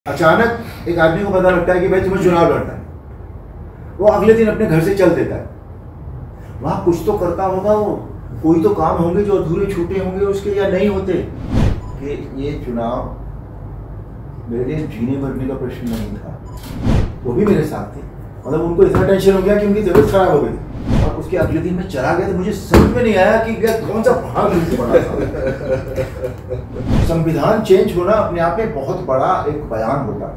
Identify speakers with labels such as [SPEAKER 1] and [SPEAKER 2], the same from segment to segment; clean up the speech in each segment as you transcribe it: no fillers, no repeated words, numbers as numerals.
[SPEAKER 1] अचानक एक आदमी को पता लगता है कि भाई तुम्हें चुनाव लड़ना है, वो अगले दिन अपने घर से चल देता है। वहां कुछ तो करता होगा, वो कोई तो काम होंगे जो अधूरे छूटे होंगे उसके, या नहीं होते कि ये चुनाव मेरे लिए जीने मरने का प्रश्न नहीं था। वो भी मेरे साथ थे, मतलब उनको इतना टेंशन हो गया कि उनकी तबीयत खराब हो गई और उसके अगले दिन मैं चला गया तो मुझे समझ में नहीं आया कि कौन सा भाग मुझे पड़ा था। संविधान चेंज होना अपने आप में बहुत बड़ा एक बयान होता है,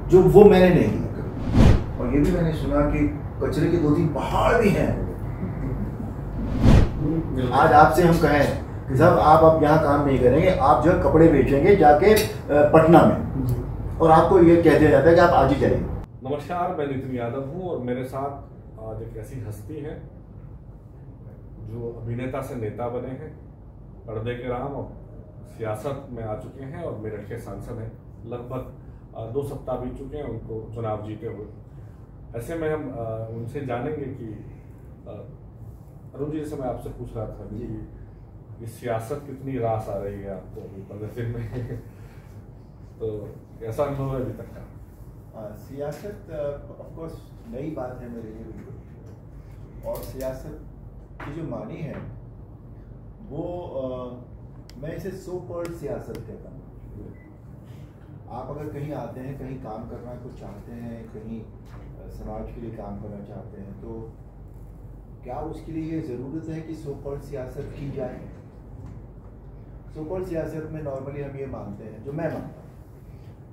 [SPEAKER 1] जो वो मैंने नहीं किया। और ये भी मैंने सुना कि कचरे के 2-3 पहाड़ भी हैं। आज आपसे हम कहें कि साहब आप अब यहाँ काम नहीं करेंगे, आप जो है कपड़े बेचेंगे जाके पटना में, और आपको ये कह दिया जाता है कि आप आज ही जाइए।
[SPEAKER 2] नमस्कार, मैं नितिन यादव हूँ और मेरे साथ आज एक ऐसी हस्ती है जो अभिनेता से नेता बने हैं, पर्दे के राम, और सियासत में आ चुके हैं और मेरठ के सांसद हैं। लगभग 2 सप्ताह बीत चुके हैं उनको चुनाव जीते हुए। ऐसे में हम उनसे जानेंगे कि अरुण जी, जैसे मैं आपसे पूछ रहा था कि ये सियासत कितनी रास आ रही है आपको अभी 15 दिन में तो कैसा अनुभव है अभी तक का?
[SPEAKER 1] सियासत ऑफ कोर्स नई बात है मेरे लिए बिल्कुल, और सियासत की जो मानी है वो मैं इसे सो कॉल्ड सियासत कहता हूँ। आप अगर कहीं आते हैं, कहीं काम करना को चाहते हैं, कहीं समाज के लिए काम करना चाहते हैं, तो क्या उसके लिए ये ज़रूरत है कि सो कॉल्ड सियासत की जाए? सो कॉल्ड सियासत में नॉर्मली हम ये मानते हैं, जो मैं मानता हूँ,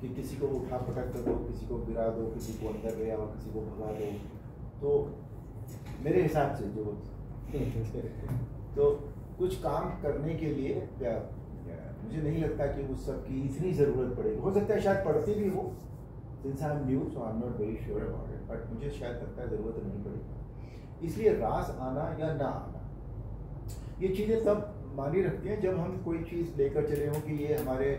[SPEAKER 1] कि किसी को उठा पटक कर दो, किसी को गिरा दो, किसी को अंदर ले आओ, किसी को भगा दो। तो मेरे हिसाब से जो तो कुछ काम करने के लिए मुझे नहीं लगता कि उस सब की इतनी ज़रूरत पड़ेगी। हो सकता है शायद पड़ती भी हो, since I am new so I am not very sure about it, but मुझे शायद लगता है ज़रूरत नहीं पड़ेगी। इसलिए रास आना या ना आना, ये चीज़ें तब मानी रखती हैं जब हम कोई चीज़ लेकर चले हों कि ये हमारे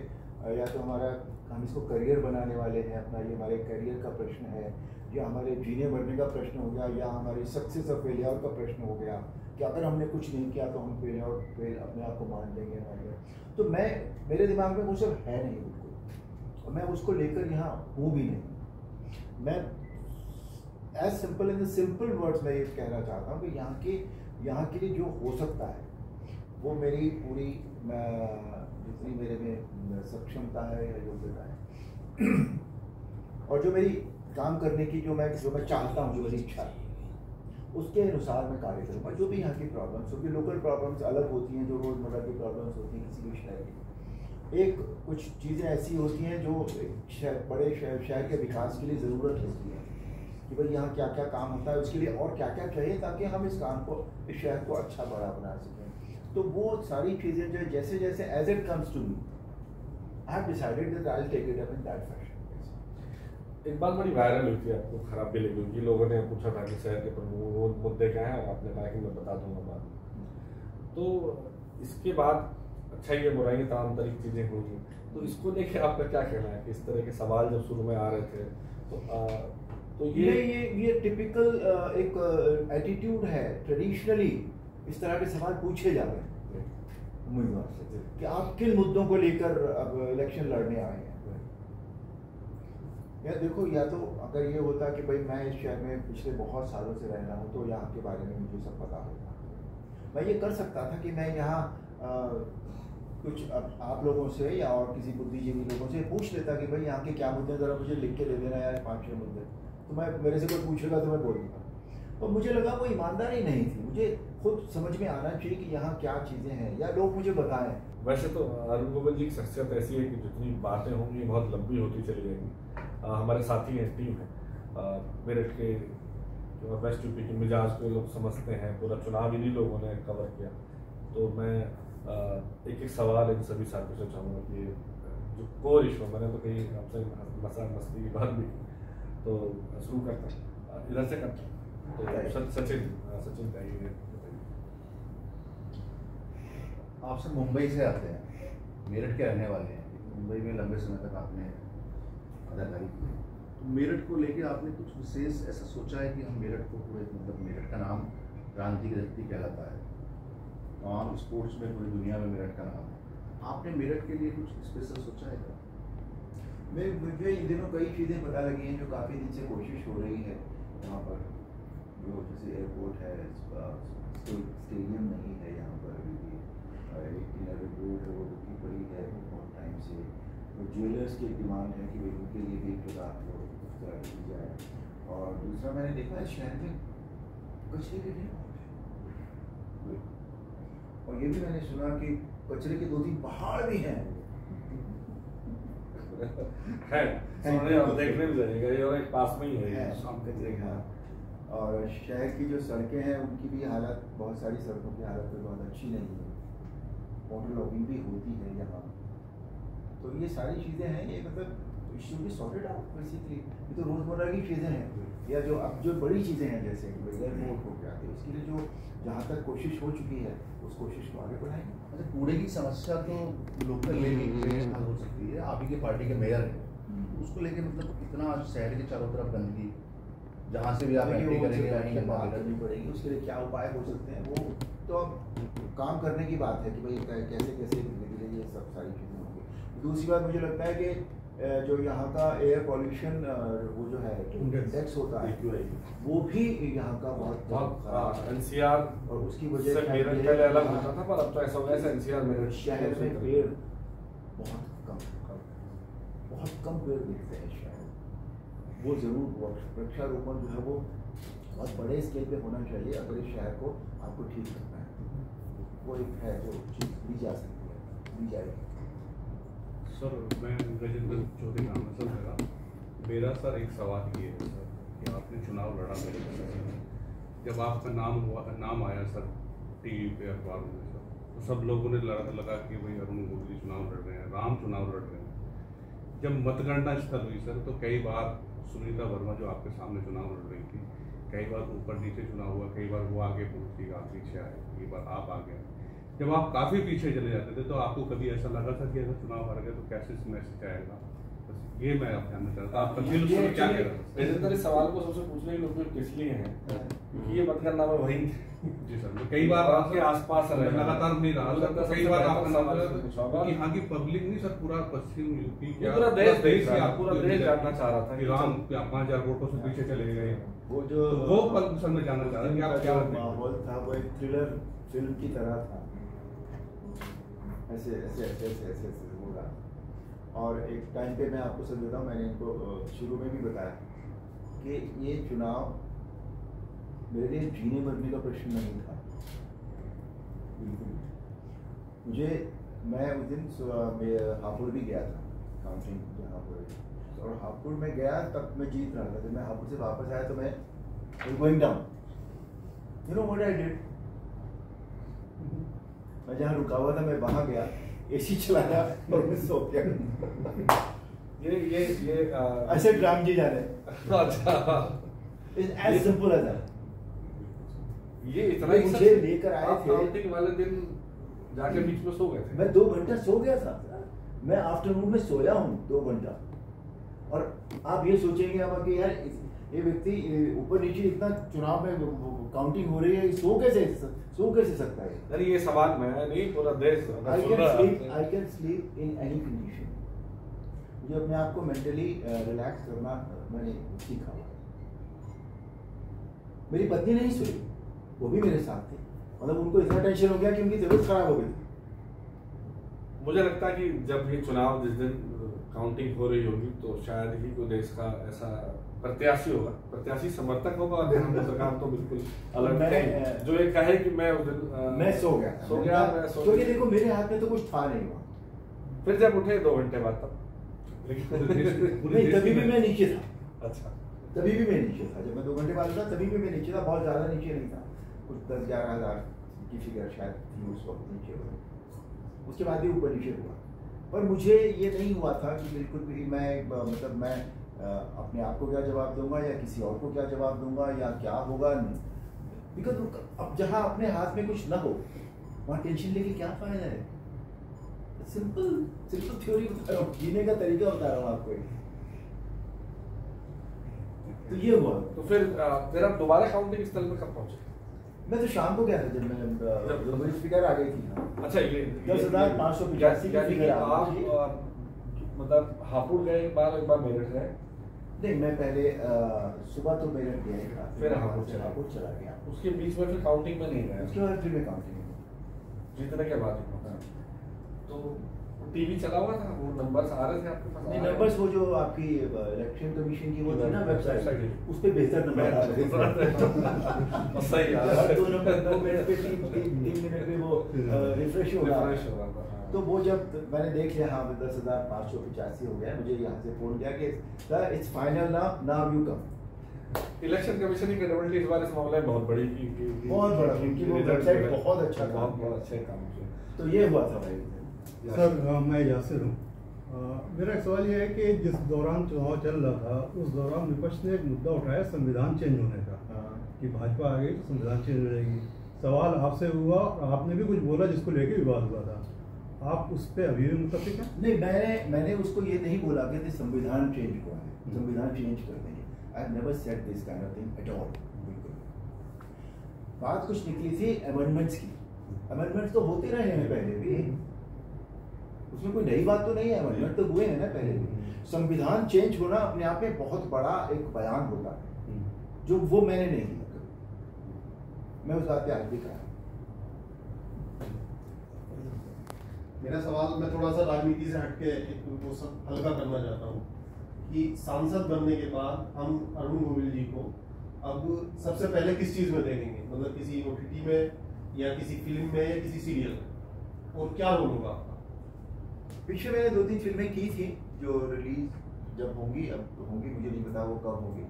[SPEAKER 1] या तो हमारा हम इसको करियर बनाने वाले हैं अपना, ये हमारे करियर का प्रश्न है, या हमारे जीने मरने का प्रश्न हो गया, या हमारी सक्सेस और फेलियर का प्रश्न हो गया कि अगर हमने कुछ नहीं किया तो हम फेल अपने आप को मान देंगे। तो मेरे दिमाग में वो सब है नहीं बिल्कुल, और मैं उसको लेकर यहाँ हूँ भी नहीं। मैं as simple in the simple words में ये कहना चाहता हूँ कि यहाँ के लिए जो हो सकता है वो मेरी पूरी जितनी मेरे में सक्षमता है या योग्यता है और जो मेरी काम करने की जो मैं चाहता हूँ, जो मेरी इच्छा है, उसके अनुसार मैं कार्य करूँगा। जो भी यहाँ की प्रॉब्लम्स होगी, लोकल प्रॉब्लम्स अलग होती हैं, जो रोज़मर्रा की प्रॉब्लम्स होती हैं किसी भी शहर की। एक कुछ चीज़ें ऐसी होती हैं जो बड़े शहर के विकास के लिए ज़रूरत होती है कि भाई यहाँ क्या क्या काम होता है, उसके लिए और क्या क्या चाहिए ताकि हम इस काम को, इस शहर को अच्छा बड़ा बना सकें। तो वो सारी चीज़ें जो जैसे जैसे as it comes to me, I have decided that I will take it up in that fashion.
[SPEAKER 2] एक बात बड़ी वायरल हुई थी, आपको खराब भी लगी होगी। लोगों ने पूछा था कि शहर के प्रमुख मुद्दे क्या हैं, और आपने कहा कि मैं बता दूंगा बाद में। तो इसके बाद अच्छा ये बुराई तमाम तरह की चीज़ें होंगी, तो इसको लेके आपका क्या कहना है कि इस तरह के सवाल जब शुरू में आ रहे थे तो
[SPEAKER 1] ये टिपिकल एक एटीट्यूड है। ट्रेडिशनली इस तरह के सवाल पूछे जाते हैं उम्मीदवार से कि आप किन मुद्दों को लेकर अब इलेक्शन लड़ने आए हैं। या देखो, या तो अगर ये होता कि भाई मैं इस शहर में पिछले बहुत सालों से रह रहा हूँ तो यहाँ के बारे में मुझे सब पता होता, मैं ये कर सकता था कि मैं यहाँ कुछ आप लोगों से या और किसी बुद्धिजीवी लोगों से पूछ लेता कि भाई यहाँ के क्या मुद्दे, ज़रा मुझे लिख के दे देना यार 5-6 मुद्दे, तो मैं मेरे से कोई पूछेगा तो मैं बोल दूँगा। और मुझे लगा वो ईमानदारी नहीं थी, मुझे खुद समझ में आना चाहिए कि यहाँ क्या चीज़ें हैं, या लोग मुझे बताएं।
[SPEAKER 2] वैसे तो अरुण गोविल जी की शख्सियत ऐसी है कि जितनी बातें होंगी बहुत लंबी होती चली जाएंगी। हमारे साथी हैं, टीम है मेरठ के, जो वेस्ट यूपी के मिजाज को लोग समझते हैं, पूरा चुनाव इन्हीं लोगों ने कवर किया। तो मैं एक एक सवाल इन सभी साथियों से चाहूँगा कि जो कोर इशू, मैंने तो कहीं आपसे मजाक मस्ती की बात भी की, तो शुरू करते हैं इधर से करते हैं। तो सचिन चाहिए,
[SPEAKER 3] आप सब मुंबई से आते हैं, मेरठ के रहने वाले हैं, मुंबई में लंबे समय तक आपने अदाकारी की, तो मेरठ को लेके आपने कुछ विशेष ऐसा सोचा है कि हम मेरठ को पूरे, मतलब मेरठ का नाम क्रांति की धरती कहलाता है, तमाम स्पोर्ट्स में पूरी दुनिया में मेरठ का नाम है, आपने मेरठ के लिए कुछ स्पेशल सोचा है क्या?
[SPEAKER 1] मुझे इन दिनों कई चीज़ें पता लगी हैं जो काफ़ी दिन से कोशिश हो रही है यहाँ पर, जो जैसे एयरपोर्ट है, स्टेडियम नहीं है यहाँ पर अभी भी, एक रोड है वो रुकी पड़ी है बहुत टाइम से, तो ज्वेलर्स की डिमांड है कि भाई उनके लिए भी एक जगह को दी जाए। और दूसरा मैंने देखा है शहर में कचरे के ढेर बहुत है, और ये भी मैंने सुना कि कचरे के 2-3 पहाड़ भी हैं।
[SPEAKER 2] है देखने भी जाएगा ये, और एक पास में ही है
[SPEAKER 1] कचरे का। और शहर की जो सड़कें हैं उनकी भी हालत, बहुत सारी सड़कों की हालत तो बहुत अच्छी नहीं है, मोटर लॉगिंग भी होती है यहाँ। तो ये सारी चीज़ें हैं, ये मतलब इश्यू भी सॉर्टेड आउट बेसिकली। ये तो रोज़मर्रा की चीज़ें हैं, या जो अब जो बड़ी चीज़ें हैं जैसे एयरपोर्ट हो गया, तो उसके लिए जो जहाँ तक कोशिश हो चुकी है उस कोशिश को आगे बढ़ाएंगे।
[SPEAKER 3] अच्छा, कूड़े की समस्या तो लोकल लेवल पे हल हो सकती है, आप ही के पार्टी के मेयर हैं, उसको लेके मतलब इतना शहर के चारों तरफ गंदगी, जहाँ से भी आप एंट्री करेंगे वहीं
[SPEAKER 1] बात करनी पड़ेगी। उसके लिए क्या उपाय हो सकते हैं, वो तो काम करने की बात है कि भाई कैसे कैसे धीरे ये सब सारी चीज़ें होंगी। दूसरी बात मुझे लगता है कि जो यहाँ का एयर पॉल्यूशन वो जो है इंडेक्स होता है वो भी यहाँ का बहुत
[SPEAKER 2] एनसीआर,
[SPEAKER 1] और उसकी वजह से
[SPEAKER 2] पहले अलग होता था, पर अब तो ऐसा हो गया एनसीआर में
[SPEAKER 1] शहर में पेड़ बहुत कम पेड़ दिखते हैं शहर। वो जरूर वृक्षारोपण जो है वो बहुत बड़े स्केल पे होना चाहिए अगर इस शहर को आपको ठीक करना है। वो एक है जो चीज़ ली जा सकती है, ली जाएगी।
[SPEAKER 4] सर मैं गजेंद्र चौधरी नाम है सर मेरा। मेरा सर एक सवाल ये है सर कि आपने चुनाव लड़ा मेरे घर, जब आपका नाम आया सर टीवी पे अखबार में सर, तो सब लोगों ने लगा कि भाई अरुण गोविल चुनाव लड़ रहे हैं, राम चुनाव लड़ रहे हैं। जब मतगणना स्थल हुई सर तो कई बार सुनीता वर्मा जो आपके सामने चुनाव लड़ रही थी, कई बार ऊपर नीचे चुनाव हुआ, कई बार वो आगे पहुंची, आप पीछे आए, कई बार आप आ गए। जब आप काफ़ी पीछे चले जाते थे तो आपको कभी ऐसा लगा था कि अगर चुनाव हार गए तो कैसे मैसेज आएगा? बस ये मैं आप जानना चाहता हूँ, आपका दिल उसमें क्या कह रहा है?
[SPEAKER 2] इस सवाल को सबसे पूछने की लोग किस लिए हैं, क्योंकि ये मतगणना में वही
[SPEAKER 4] जी सर, कई बार आपके
[SPEAKER 2] आसपास
[SPEAKER 4] लगातार नहीं रहा सर, तो कई बार आपका नाम कि यहाँ की पब्लिक नहीं सर, पूरा पश्चिम यूपी
[SPEAKER 2] पूरा देश जानना चाह रहा था
[SPEAKER 4] कि राम 5,000 वोटों से पीछे चले गए।
[SPEAKER 1] वो जो
[SPEAKER 4] वो पल सर मैं जानना चाह रहा हूँ कि आप क्या
[SPEAKER 1] माहौल था वो एक थ्रिलर फिल्म की तरह था, ऐसे ऐसे ऐसे ऐसे ऐसे ऐसे हो रहा। और एक टाइम पे मैं आपको समझाता हूँ, मैंने इनको शुरू में भी बताया कि ये चुनाव मेरे लिए जीने मरने का प्रश्न नहीं था बिल्कुल। मुझे मैं उस दिन हापुड़ भी गया था काउंटिंग जहाँ पर, और हापुड़ में गया तब मैं जीत रहा था। जब मैं हापुड़ से वापस आया तो मैं going down, you know what I did, मैं जहाँ रुका हुआ था मैं वहाँ गया, एसी चलाया और मैं सो गया।
[SPEAKER 2] ये
[SPEAKER 1] ऐसे ड्राम जी जा रहे,
[SPEAKER 2] अच्छा
[SPEAKER 1] एज सिंपल एज दैट।
[SPEAKER 2] ये इतना
[SPEAKER 1] मुझे लेकर आए थे,
[SPEAKER 2] काउंटिंग वाले दिन जाके बीच में सो गए थे।
[SPEAKER 1] मैं 2 घंटा सो गया था, मैं आफ्टरनून में सोया हूँ 2 घंटा। और आप ये सोचेंगे आप कि यार ये व्यक्ति ऊपर नीचे इतना चुनाव में काउंटिंग हो रही है, सो कैसे सकता है?
[SPEAKER 2] अरे ये सवाल में नहीं, पूरा देश
[SPEAKER 1] I can sleep in any condition. मुझे अपने आप को मेंटली रिलैक्स करना मैंने सीखा। मेरी पत्नी नहीं सोई, वो भी मेरे साथ थी, मतलब उनको इतना टेंशन हो गया कि उनकी तबीयत खराब हो गई।
[SPEAKER 2] मुझे लगता है कि जब ये चुनाव जिस दिन काउंटिंग हो रही होगी तो शायद ही कोई देश का ऐसा प्रत्याशी होगा, प्रत्याशी समर्थक होगा, और हम सरकार तो बिल्कुल अलग है जो ये कहे कि मैं उस दिन
[SPEAKER 1] मैं सो गया क्योंकि देखो मेरे हाथ में तो कुछ था नहीं वहाँ।
[SPEAKER 2] फिर जब उठे 2 घंटे बाद तब
[SPEAKER 1] नहीं, तभी भी मैं नीचे था।
[SPEAKER 2] अच्छा,
[SPEAKER 1] तभी भी मैं नीचे था, जब मैं 2 घंटे बाद उठा तभी भी मैं नीचे था, बहुत ज्यादा नीचे नहीं था, कुछ 10-11 हज़ार की फिगर शायद थी उस वक्त नीचे हुआ। उसके बाद भी ऊपर नीचे हुआ, पर मुझे ये नहीं हुआ था कि बिल्कुल भी मैं मतलब मैं अपने आप को क्या जवाब दूंगा या किसी और को क्या जवाब दूंगा या क्या होगा, बिकॉज अब जहाँ अपने हाथ में कुछ ना हो वहाँ टेंशन लेके क्या फायदा है। सिंपल थ्योरी बता रहा हूँ, जीने का तरीका बता रहा हूँ आपको। तो ये हुआ।
[SPEAKER 2] तो फिर आप दोबारा काउंटिंग स्थल में कब पहुंचे?
[SPEAKER 1] मैं तो शाम को गया था जब फिगर आ गई थी।
[SPEAKER 2] अच्छा, ये
[SPEAKER 1] 10,585 की फिगर आ गई।
[SPEAKER 2] मतलब हापुड़ गए एक बार मेरठ गए?
[SPEAKER 1] नहीं, मैं पहले सुबह तो मेरठ गया ही था,
[SPEAKER 2] फिर हापुड़
[SPEAKER 1] हापुड़ चला गया,
[SPEAKER 2] उसके बीच में फिर काउंटिंग में नहीं गए?
[SPEAKER 1] उसके बाद फिर मैं काउंटिंग में।
[SPEAKER 2] जीतने के बाद तो टीवी चला हुआ था, वो नंबर्स आ रहे थे आपके पास?
[SPEAKER 1] नहीं, नंबर्स वो जो आपकी इलेक्शन कमीशन की वो थी ना वेबसाइट, उस पे बेहतर नंबर आ रहे थे।
[SPEAKER 2] सही यार,
[SPEAKER 1] हर 2 मिनट पे 3 मिनट में वो रिफ्रेश हो रहा था। तो वो जब मैंने देख लिया, हाँ 10,585 हो गया, मुझे यहाँ से फोन किया कि sir it's final now you come.
[SPEAKER 2] Election commission की क्रेडिबिलिटी इस बार इस मामले में बहुत बड़ी
[SPEAKER 1] बहुत बड़ा, उनकी वो वेबसाइट बहुत अच्छा काम,
[SPEAKER 2] बहुत अच्छे काम किया।
[SPEAKER 1] तो ये हुआ था भाई।
[SPEAKER 5] सर मैं यासिर हूँ। मेरा एक सवाल ये है कि जिस दौरान चुनाव चल रहा था उस दौरान विपक्ष ने एक मुद्दा उठाया संविधान चेंज होने का, कि भाजपा आ गई तो संविधान चेंज हो जाएगी। सवाल आपसे हुआ और आपने भी कुछ बोला जिसको लेके विवाद हुआ था, आप उस पर अभी भी मुतफिक हैं?
[SPEAKER 1] नहीं, मैंने उसको ये नहीं बोला कि संविधान चेंज हुआ है, संविधान चेंज कर देंगे। I never said this kind of thing at all. बिल्कुल बात कुछ निकली थी अमेंडमेंट्स की। अमेंडमेंट्स तो होते रहे हैं पहले भी, उसमें कोई नई बात तो नहीं है, अमेंडमेंट तो हुए हैं ना पहले भी। संविधान चेंज होना अपने आप में बहुत बड़ा एक बयान होता है, जो वो मैंने नहीं किया। मैं उस बात पे आज भी कहा।
[SPEAKER 6] मेरा सवाल, मैं थोड़ा सा राजनीति से हटके वो सब हल्का करना चाहता हूँ कि सांसद बनने के बाद हम अरुण गोविल जी को अब सबसे पहले किस चीज में देखेंगे, मतलब किसी OTT में या किसी फिल्म में या किसी सीरियल में, और क्या रोल होगा आपका?
[SPEAKER 1] पीछे मैंने 2-3 फिल्में की थी जो रिलीज जब होंगी, अब होंगी मुझे नहीं पता वो कब होंगी।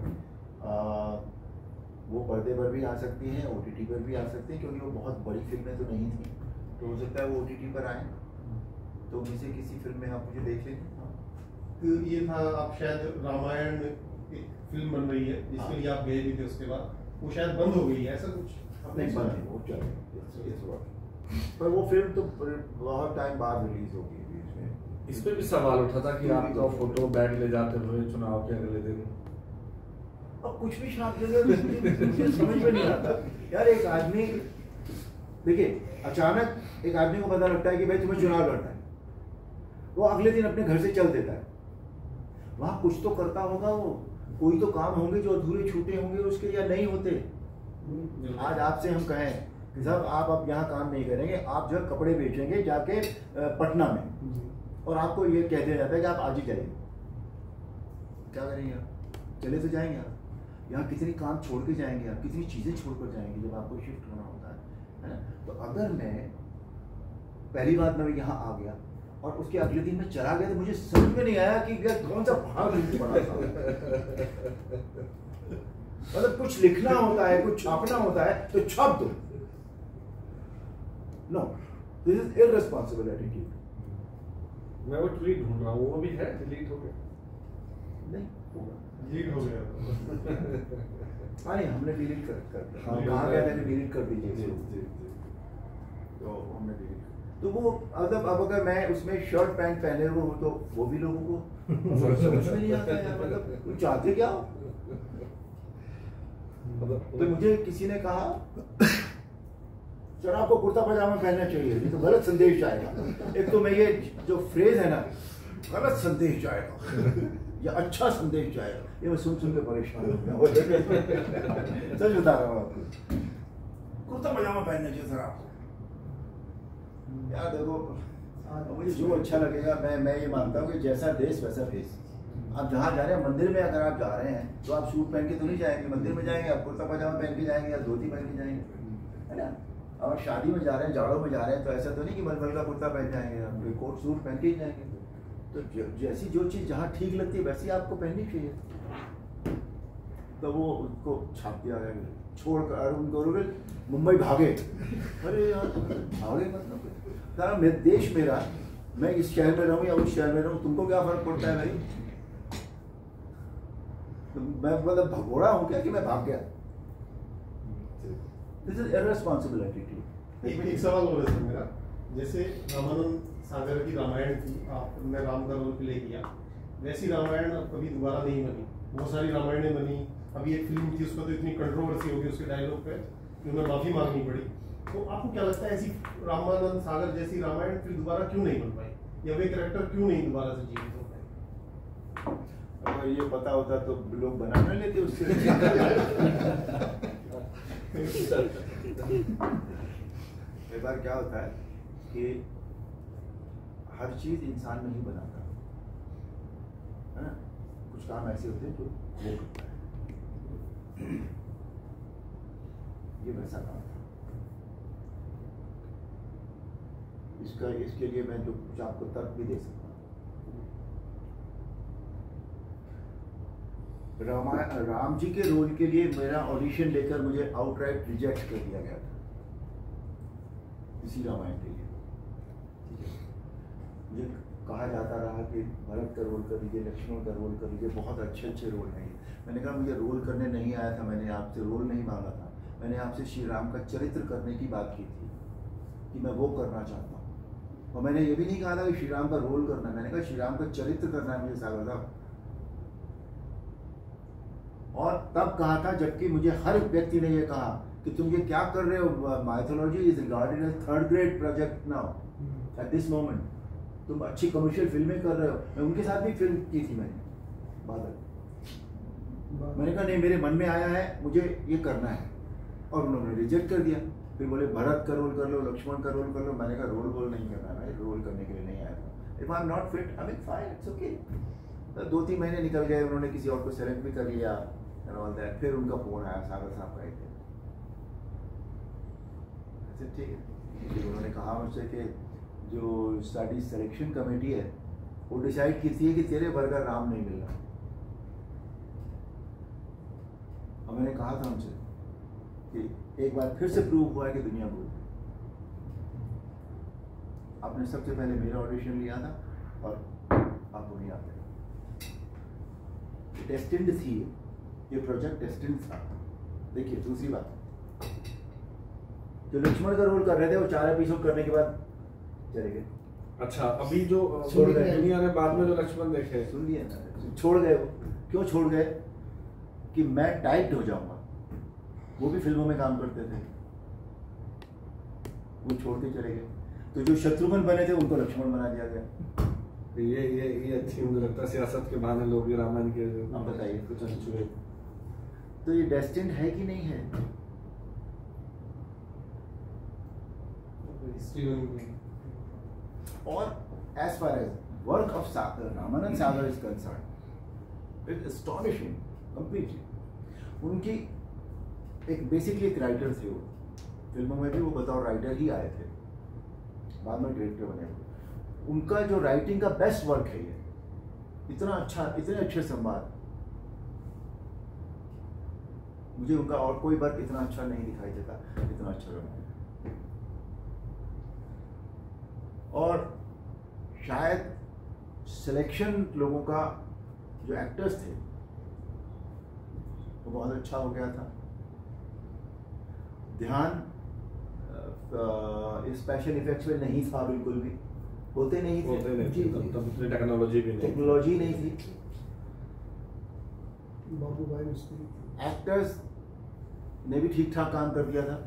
[SPEAKER 1] वो पर्दे पर भी आ सकती हैं, OTT पर भी आ सकती हैं, क्योंकि वो बहुत बड़ी फिल्में तो नहीं थी, तो हो सकता है वो OTT पर आए। तो उनमें से किसी फिल्म में आप मुझे देख लेंगे।
[SPEAKER 6] तो ये था, आप शायद रामायण एक फिल्म बन रही है जिसके लिए आप गए भी थे, उसके बाद वो शायद बंद हो गई है, ऐसा कुछ?
[SPEAKER 1] नहीं, बंद है वो, चल पर वो फिल्म तो बहुत टाइम बाद रिलीज होगी।
[SPEAKER 2] इस पे भी सवाल उठा था कि आपका फोटो बैग ले जाते हुए चुनाव के अगले दिन।
[SPEAKER 1] अब कुछ भी छाप देगा, मुझे समझ में नहीं आता यार। एक आदमी, देखिए अचानक एक आदमी को पता लगता है कि भाई तुम्हें चुनाव लड़ना है, वो अगले दिन अपने घर से चल देता है। वहां कुछ तो करता होगा वो, कोई तो काम होंगे जो अधूरे छूटे होंगे उसके, या नहीं होते। आज आपसे हम कहें कि साहब आप अब यहाँ काम नहीं करेंगे, आप जो है कपड़े बेचेंगे जाके पटना में, और आपको ये कह दिया जाता है कि आप आज ही जाइए, क्या करेंगे आप? चले तो जाएंगे आप, यहाँ कितनी काम छोड़ के जाएंगे आप, कितनी चीज़ें छोड़ कर जाएंगे जब आपको शिफ्ट होना होता है ना। तो अगर मैं पहली बात मैं यहाँ आ गया और उसके अगले दिन मैं चला गया, तो मुझे समझ में नहीं आया कि कौन सा भाग पड़ा था। मतलब कुछ लिखना होता है, कुछ छापना होता है तो छाप दो। No, this is irresponsible attitude.
[SPEAKER 2] मैं वो ट्वीट ढूंढ रहा हूँ, वो भी है, डिलीट हो गया?
[SPEAKER 1] नहीं होगा,
[SPEAKER 6] डिलीट हो गया।
[SPEAKER 1] हाँ नहीं, हमने डिलीट कर
[SPEAKER 2] हाँ,
[SPEAKER 1] कहा गया था कि डिलीट कर दीजिए, तो हमने डिलीट। तो वो मतलब अब अगर मैं उसमें शर्ट पैंट पहने हुए हूँ तो वो भी लोगों को समझ में नहीं आता है, मतलब तुम चाहते क्या हो। तो मुझे किसी ने कहा सर आपको कुर्ता पजामा पहनना चाहिए, ये तो गलत संदेश जाएगा। एक तो मैं ये जो फ्रेज है ना, गलत संदेश जाएगा या अच्छा संदेश जाएगा, ये मैं सुन के परेशान हो गया। सच बता रहा हूँ आपको, कुर्ता पजामा पहनना चाहिए सर आपको। यार देखो, मुझे जो अच्छा लगेगा, मैं ये मानता हूँ कि जैसा देश वैसा फेस। आप जहाँ जा रहे हैं, मंदिर में अगर आप जा रहे हैं तो आप सूट पहन के तो नहीं जाएंगे, मंदिर में जाएंगे आप कुर्ता पजामा पहन के जाएंगे या धोती पहन के जाएंगे, है ना। और शादी में जा रहे हैं, जाड़ों में जा रहे हैं, तो ऐसा तो नहीं कि मलमल का कुर्ता पहन जाएंगे, आप कोई कोट सूट पहन के ही जाएंगे। तो जैसी जो चीज़ जहाँ ठीक लगती है वैसी आपको पहननी चाहिए। तो वो उसको छाप दिया गया, छोड़कर अरुण गोविल मुंबई भागे। अरे यार भागे मतलब कारण मैं देश मेरा, मैं इस शहर में रहूँ या उस शहर में रहूँ, तुमको क्या फर्क पड़ता है भाई? तो मैं मतलब भगोड़ा हूँ क्या कि मैं भाग गया? This is irresponsible attitude.
[SPEAKER 6] एक सवाल हो रहा है मेरा, जैसे रामानंद सागर की रामायण थी, आपने राम का रोल प्ले किया, वैसी रामायण अब कभी दोबारा नहीं बनी। बहुत सारी रामायणें बनी, अभी एक फिल्म थी उसका तो इतनी कंट्रोवर्सी हो गई उसके डायलॉग पे कि उन्हें माफी मांगनी पड़ी। तो आपको क्या लगता है ऐसी रामानंद सागर जैसी रामायण फिर दोबारा क्यों नहीं बन पाई, या वे कैरेक्टर क्यों नहीं दोबारा से जीवित हो पाए?
[SPEAKER 1] अगर ये पता होता तो लोग बना ना लेते उससे। कई बार क्या होता है कि हर चीज इंसान नहीं बनाता है ना, कुछ काम ऐसे होते हैं जो वो करता है। ये वैसा काम था। इसके लिए मैं जो कुछ आपको तर्क भी दे सकता हूँ। राम जी के रोल के लिए मेरा ऑडिशन लेकर मुझे आउटराइट रिजेक्ट कर दिया गया था इसी रामायण के लिए। ठीक है, मुझे कहा जाता रहा कि भरत का रोल कर लीजिए, लक्ष्मण का रोल कर लीजिए, बहुत अच्छे अच्छे रोल हैं। मैंने कहा मुझे रोल करने नहीं आया था, मैंने आपसे रोल नहीं मांगा था, मैंने आपसे श्री राम का चरित्र करने की बात की थी कि मैं वो करना चाहता हूँ। और मैंने ये भी नहीं कहा था कि श्री राम का रोल करना, मैंने कहा श्री राम का चरित्र करना है मुझे सागर साहब। और तब कहा था जबकि मुझे हर व्यक्ति ने ये कहा कि तुम ये क्या कर रहे हो, mythology is regarded as third grade project now at this moment, तुम अच्छी कमर्शियल फिल्में कर रहे हो। मैं उनके साथ भी फिल्म की थी मैंने बादल। मैंने कहा नहीं, मेरे मन में आया है मुझे ये करना है, और उन्होंने रिजेक्ट कर दिया। फिर बोले भरत का रोल कर लो, लक्ष्मण का रोल कर लो। मैंने कहा रोल नहीं करना है, रोल करने के लिए नहीं आया था। If I am not fit I mean fine, it's okay. 2-3 महीने निकल गए, उन्होंने किसी और को सेलेक्ट भी कर लिया एंड ऑल दैट। फिर उनका फोन आया, सागर साहब का थे, ठीक है। फिर उन्होंने कहा मुझसे कि जो साडी सिलेक्शन कमेटी है वो डिसाइड की थी कि तेरे बर्गर राम नहीं मिलना। और मैंने कहा था उनसे कि एक बार फिर से प्रूव हुआ है कि दुनिया भूल। आपने सबसे पहले मेरा ऑडिशन लिया था और आपको नहीं आते। डेस्टिन्ड थी ये प्रोजेक्ट, डेस्टिन्ड था। देखिए दूसरी बात, जो लक्ष्मण का रोल कर रहे थे वो 4 एपिसोड करने के बाद चले गए।
[SPEAKER 2] अच्छा, अभी जो दुनिया ने बाद में जो लक्ष्मण देखे,
[SPEAKER 1] सुन लिए ना, छोड़ गए। वो क्यों छोड़ गए? कि मैं टाइप्ड हो जाऊंगा। वो भी फिल्मों में काम करते थे, वो छोड़ के चले गए। तो जो शत्रुघ्न बने थे उनको लक्ष्मण बना दिया गया।
[SPEAKER 2] ये अच्छी, मुझे लगता है सियासत के बहाने लोग ये रामायण के।
[SPEAKER 1] आप बताइए कुछ अच्छे। तो ये डेस्टिन्ड है कि नहीं है? और as far as work of Ramanand Sagar is concerned, it's astonishing completely. उनकी एक बेसिकली एक राइटर थे वो, फिल्मों में भी वो बताओ राइटर ही आए थे, बाद में डायरेक्टर बने। उनका जो राइटिंग का बेस्ट वर्क है ये, इतना अच्छा, इतने अच्छे संवाद, मुझे उनका और कोई वर्क इतना अच्छा नहीं दिखाई देता, इतना अच्छा रहा। और शायद सिलेक्शन लोगों का जो एक्टर्स थे वो बहुत अच्छा हो गया था। ध्यान स्पेशल इफेक्ट्स में नहीं था, बिल्कुल भी होते नहीं थे,
[SPEAKER 2] टेक्नोलॉजी
[SPEAKER 1] नहीं थी। एक्टर्स ने भी ठीक ठाक काम कर दिया था।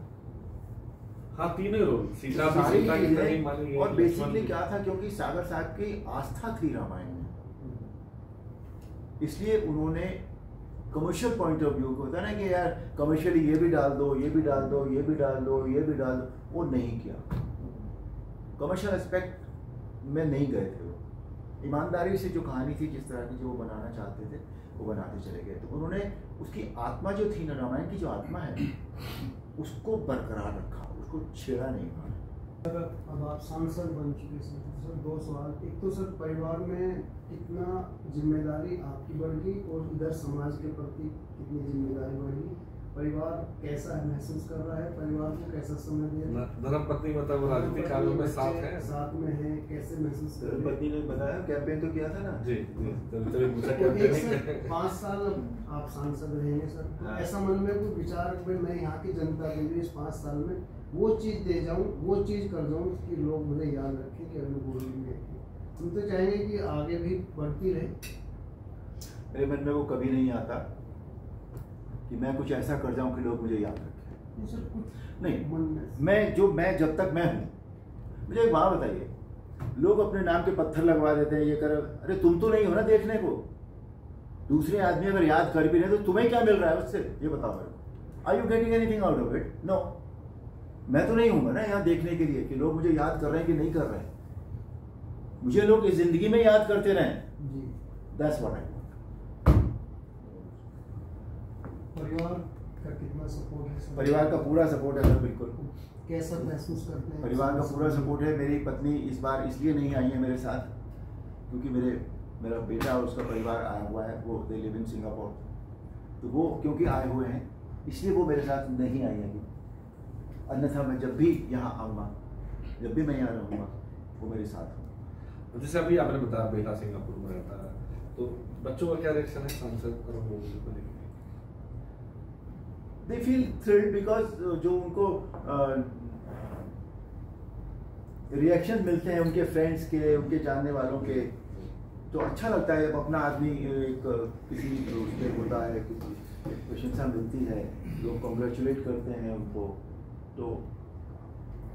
[SPEAKER 2] हाँ, तीनों रोल सीता की तरह ही मानी गई।
[SPEAKER 1] और बेसिकली क्या था, क्योंकि सागर साहब की आस्था थी रामायण में, इसलिए उन्होंने कमर्शियल पॉइंट ऑफ व्यू को होता ना कि यार कमर्शियली ये भी डाल दो, ये भी डाल दो, ये भी डाल दो, ये भी डाल दो, वो नहीं किया। कमर्शियल एस्पेक्ट में नहीं गए थे वो। ईमानदारी से जो कहानी थी, जिस तरह की जो वो बनाना चाहते थे वो बनाते चले गए। तो उन्होंने उसकी आत्मा जो थी ना, रामायण की जो आत्मा है, उसको बरकरार रखा, उसको छेड़ा नहीं माना।
[SPEAKER 7] अब आप सांसद बन चुके सर, 2 सवाल। एक तो सर, परिवार में कितना जिम्मेदारी आपकी बढ़ गई और इधर समाज के प्रति कितनी जिम्मेदारी बढ़ गई? परिवार कैसा महसूस कर रहा है? परिवार को कैसा समय दे रहा है?
[SPEAKER 2] धर्मपत्नी मतलब राजनीतिक कार्यों में साथ
[SPEAKER 7] है, कैसे महसूस कर रहे हैं?
[SPEAKER 1] पत्नी ने बताया, कैंपेन तो किया था ना।
[SPEAKER 2] जी,
[SPEAKER 7] तो 5 साल आप सांसद रहेंगे सर, तो ऐसा मन में कोई विचार कि मैं यहाँ की जनता के लिए इस 5 साल में वो चीज़ दे जाऊँ, वो चीज़ कर जाऊँ कि लोग मुझे याद रखें कि अभी गोविंद है। हम तो चाहेंगे कि आगे भी बढ़ती रहे।
[SPEAKER 1] मेरे मन में वो कभी नहीं आता कि मैं कुछ ऐसा कर जाऊं कि लोग मुझे याद रखें। नहीं, मैं जब तक मैं हूं, मुझे एक बात बताइए, लोग अपने नाम के पत्थर लगवा देते हैं, ये कर, अरे तुम तो नहीं हो ना देखने को, दूसरे आदमी अगर याद कर भी रहे तो तुम्हें क्या मिल रहा है उससे, ये बताओ मेरे को। Are you getting anything out of it? No. मैं तो नहीं हूं ना यहाँ देखने के लिए कि लोग मुझे याद कर रहे हैं कि नहीं कर रहे हैं। मुझे लोग इस जिंदगी में याद करते रहें। That's what I want.
[SPEAKER 7] परिवार का कितना सपोर्ट है सर?
[SPEAKER 1] परिवार का पूरा सपोर्ट है सर, बिल्कुल।
[SPEAKER 7] कैसा महसूस करते हैं?
[SPEAKER 1] परिवार का पूरा सपोर्ट है। मेरी पत्नी इस बार इसलिए नहीं आई है मेरे साथ क्योंकि मेरा बेटा और उसका परिवार आया हुआ है, वो दे लिव इन सिंगापुर, तो वो क्योंकि आए हुए हैं इसलिए वो मेरे साथ नहीं आई है। अन्यथा मैं जब भी यहाँ आऊँगा, जब भी मैं यहाँ रहूँगा, वो मेरे साथ होगा।
[SPEAKER 2] जैसे अभी आपने बताया बेटा सिंगापुर में रहता है, तो बच्चों का क्या रिएक्शन है सांसद और मूवी को लेकर?
[SPEAKER 1] They feel thrilled because जो उनको रिएक्शन मिलते हैं उनके फ्रेंड्स के, उनके जानने वालों के, तो अच्छा लगता है। जब अपना आदमी एक किसी उसमें होता है, किसी प्रशंसा मिलती है, लोग कॉन्ग्रेचुलेट करते हैं उनको, तो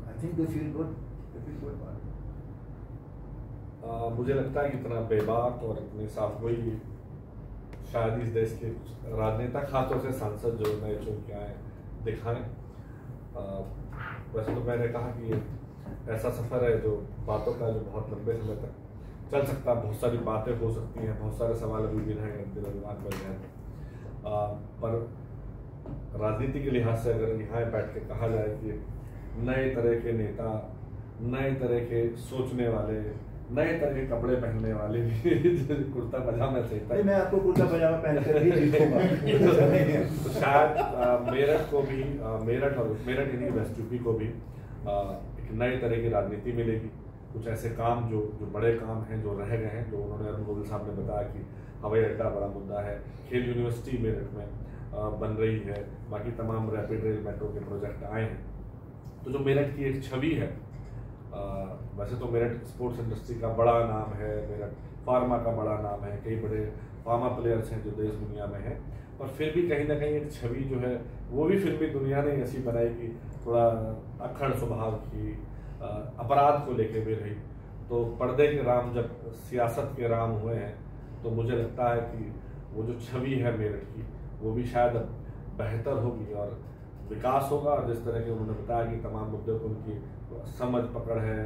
[SPEAKER 1] I think they feel good,
[SPEAKER 2] मुझे लगता है कि इतना बेबाक और इतने साफ वही शायद इस देश के राजनेता, खासतौर से सांसद जो नए चुन के आए, दिखाएं। वैसे तो मैंने कहा कि ऐसा सफ़र है जो बातों का जो बहुत लंबे समय तक चल सकता है, बहुत सारी बातें हो सकती हैं, बहुत सारे सवाल अभी भी रहेंगे, दिल दिमाग बन जाए। पर राजनीति के लिहाज से अगर यहाँ बैठ के कहा जाए कि नए तरह के नेता, नए तरह के सोचने वाले, नए तरह के कपड़े पहनने वाले भी कुर्ता पजामा चाहिए,
[SPEAKER 1] मैं आपको कुर्ता पजामा पहनकर ही जीतूंगा।
[SPEAKER 2] तो शायद मेरठ को भी, मेरठ यानी वेस्ट यूपी को भी एक नए तरह की राजनीति मिलेगी। कुछ ऐसे काम जो बड़े काम हैं, जो रह गए हैं, जो उन्होंने अरुण गोविल साहब ने बताया कि हवाई अड्डा बड़ा मुद्दा है, खेल यूनिवर्सिटी मेरठ में बन रही है, बाकी तमाम रैपिड रेल मेट्रो के प्रोजेक्ट आए हैं। तो जो मेरठ की एक छवि है, वैसे तो मेरठ स्पोर्ट्स इंडस्ट्री का बड़ा नाम है, मेरठ फार्मा का बड़ा नाम है, कई बड़े फार्मा प्लेयर्स हैं जो देश दुनिया में हैं, पर फिर भी कहीं ना कहीं एक छवि जो है वो भी फिल्मी दुनिया ने ऐसी बनाई कि थोड़ा अक्खड़ स्वभाव की, अपराध को लेके भी रही। तो पर्दे के राम जब सियासत के राम हुए हैं, तो मुझे लगता है कि वो जो छवि है मेरठ की, वो भी शायद बेहतर होगी और विकास होगा। जिस तरह के उन्होंने बताया कि तमाम मुद्दों को उनकी समझ पकड़ है,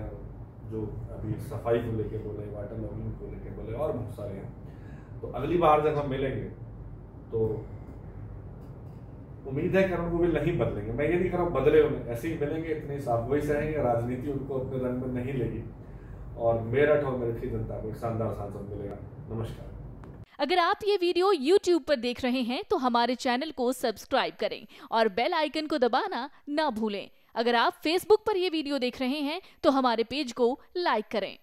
[SPEAKER 2] जो अभी सफाई को लेके बोले, वाटर लॉगिंग को लेके बोले, और बहुत सारे हैं। तो अगली बार जब हम मिलेंगे तो उम्मीद है कि अरुण गोविल नहीं बदलेंगे। मैं ये नहीं कह रहा हूँ बदले, उन्हें ऐसे ही मिलेंगे, इतने साफ वही से रहेंगे, राजनीति उनको अपने रंग में नहीं लेगी और मेरठ और मेरठ की जनता को एक शानदार सांसद मिलेगा। नमस्कार।
[SPEAKER 8] अगर आप ये वीडियो YouTube पर देख रहे हैं तो हमारे चैनल को सब्सक्राइब करें और बेल आइकन को दबाना ना भूलें। अगर आप Facebook पर ये वीडियो देख रहे हैं तो हमारे पेज को लाइक करें।